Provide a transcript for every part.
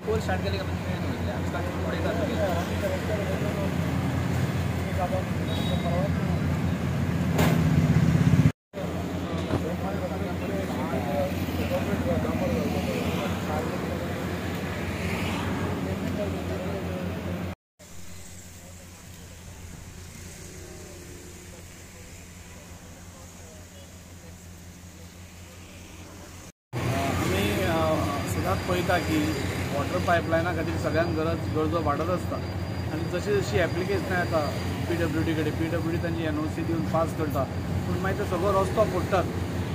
Pole start केले का सदांच पळयता की वॉटर पायपलायना खातीर सगळ्यांक गरजो वाडत आसता आनी जशी जशी एप्लिकेशनां येता PWD कडेन PWD तांची NOC दिवन पास करता पूण मागीर तो सगळो रस्तो फोडटात।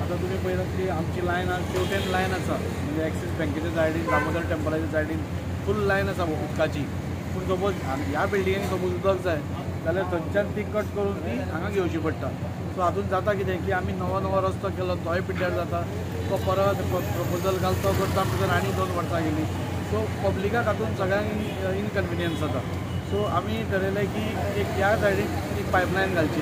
आतां तुमी पळयतात की आमची लायन आज शेवटेन लायन आसा म्हणजे एक्सीस बँकेच्या सायडीन दामोदर टेंपलाच्या सायडीन फूल लायन आसा उदकाची। पूण सपोज ह्या बिल्डिंगेक सपोज उदक जाय जाल्यार थंयच्यान ती कट करून ती हांगा घेवची पडटा। सो हातूंत जाता कितें की आमी नवो रस्तो केलो तोय पिड्ड्यार जाता, तो परत प्रपोजल घालता करता आमकां आनी 2 वर्सां गेली। सो पब्लिकाक हातूंत सगळ्यांक इनकन्विनियन्स जाता। सो आमी ठरयलें की एक ह्या सायडीन एक पायपलायन घालची।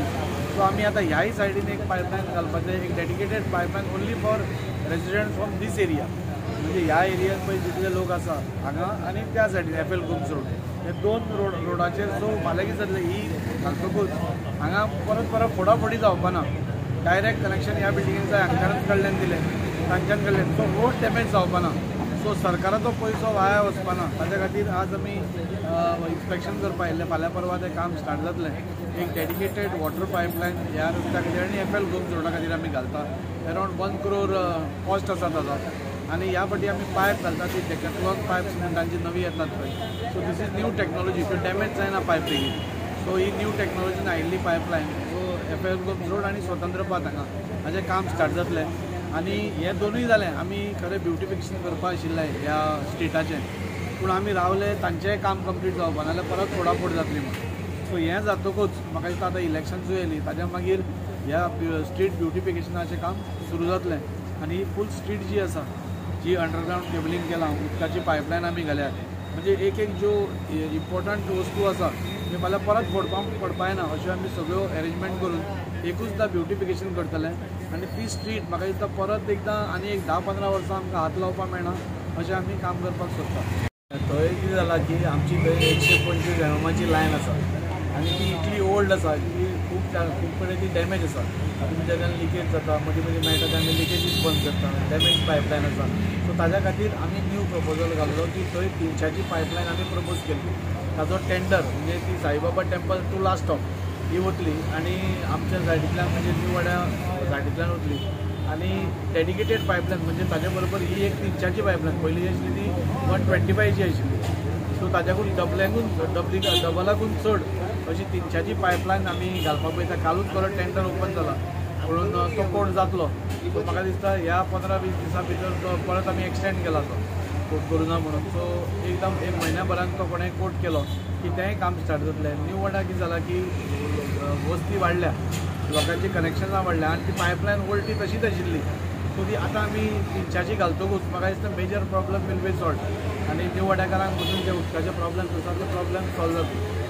सो आमी आतां ह्याय सायडीन एक पायपलायन घालपाचें एक dedicated pipeline only for residents from these area, म्हणजे ह्या एरियान पळय जितले लोक आसा हांगा आनी त्या सायडीन FL गुम्स रोड हे 2 रोडाचेर। सो फाल्यां कितें जातलें ही घालतकूच हांगा परत फोडाफोडी जावपा ना, डायरेक्ट कनेक्शन ह्या बिल्डिंगेक जाय हांगच्यानच कडल्यान दिलें तांच्यान कडल्यान। सो रोड डॅमेज जावपा ना, सो सरकाराचो पयसो वाया वचपा ना, ताच्या खातीर आज आमी इन्स्पेक्शन करपा आयिल्ले। फाल्यां परवा तें काम स्टार्ट जातलें। एक डेडिकेटेड वॉटर पायपलायन ह्या रस्त्या खातीर आनी FL गुम्स रोडा खातीर आमी घालता। अरावंड 1 crore कॉस्ट आसा ताजो। आनी ह्या फाटी आमी पायप घालता ती डेकॅथलॉन पायप सिमेंटांची नवी येतात पळय। So this is new technology, त्यो डॅमेज जायना पायप बेगीन। सो ही न्यू टॅक्नॉलॉजीन आयिल्ली पायपलायन। सो FL गुम्स रोड आनी स्वतंत्र पाथ हांगा हाजें काम स्टार्ट जातलें। आनी हे दोनूय जालें। आमी खरें ब्युटिफिकेशन करपा आशिल्लें ह्या स्ट्रीटाचें, पूण आमी रावले तांचेंय काम कंप्लीट जावपा नाजाल्यार परत फोडाफोड जातली म्हणून। सो हें जातकूच म्हाका दिसता आतां इलेक्शन्सूय येयली ताच्या मागीर ह्या स्ट्रीट ब्युटिफिकेशनाचें काम सुरू जातलें। आनी ही फूल स्ट्रीट जी आसा जी अंडरग्रावंड केबलिंग केलां, उदकाची पायपलायन आमी घाल्यात, म्हणजे एक ज्यो इम्पॉर्टंट वस्तू आसा त्यो फाल्यां परत फोडपाक पडपाय ना अश्यो आमी सगळ्यो अरेंजमेंट करून एकूचदां ब्युटिफिकेशन करतले। आनी ती स्ट्रीट म्हाका दिसता परत एकदां आनी एक 10-15 वर्सां आमकां हात लावपाक मेळना अशें आमी काम करपाक सोदता। थंय कितें जालां की आमची थंय 125 MMची लायन आसा आनी ती इतली ओल्ड आसा की खूब कडेन ती डॅमेज आसा। तुमी जेन्ना लिकेज जाता मदीं मेळटा तेन्ना लिकेजीस बंद करता, डॅमेज पायपलायन आसा। सो ताच्या खातीर आमी न्यू प्रपोजल घाल्लो की थंय 300ची पायपलायन आमी प्रपोज केली। ताजो टेंडर म्हणजे ती Saibaba temple to last stop ही वतली आनी आमच्या सायडींतल्यान म्हणजे न्यू वाड्या सायडींतल्यान वतली। आनी डेडिकेटेड पायपलायन म्हणजे ताजे बरोबर ही एक 300ची पायपलायन, पयलीं आशिल्ली ती 125ची आशिल्ली। सो ताच्याकून डबलाकून चड अशी 300ची पायपलायन आमी घालपाक पळयता। कालूच परत टेंडर ओपन जाला म्हणून तो कोट जातलो। सो म्हाका दिसता ह्या 15-20 दिसां भितर तो परत आमी एक्सटेंड केला तो कोट करूं ना म्हणून। सो एकदम 1 म्हयन्याभरान तो कोणें कोट केलो की तेंय काम स्टार्ट जातलें। न्यू वाड्यार कितें जालां की वस्ती वाडल्या, लोकांची कनेक्शनां वाडल्या आनी ती पायपलायन ओल्ड ती तशीच आशिल्ली। सो ती आतां आमी 300ची घालतकूच म्हाका दिसता major problem will be solve आनी न्यू वाड्याकारांक बसून जे उदकाचे प्रॉब्लेम्स आसा ते प्रॉब्लेम सॉल्व जातले।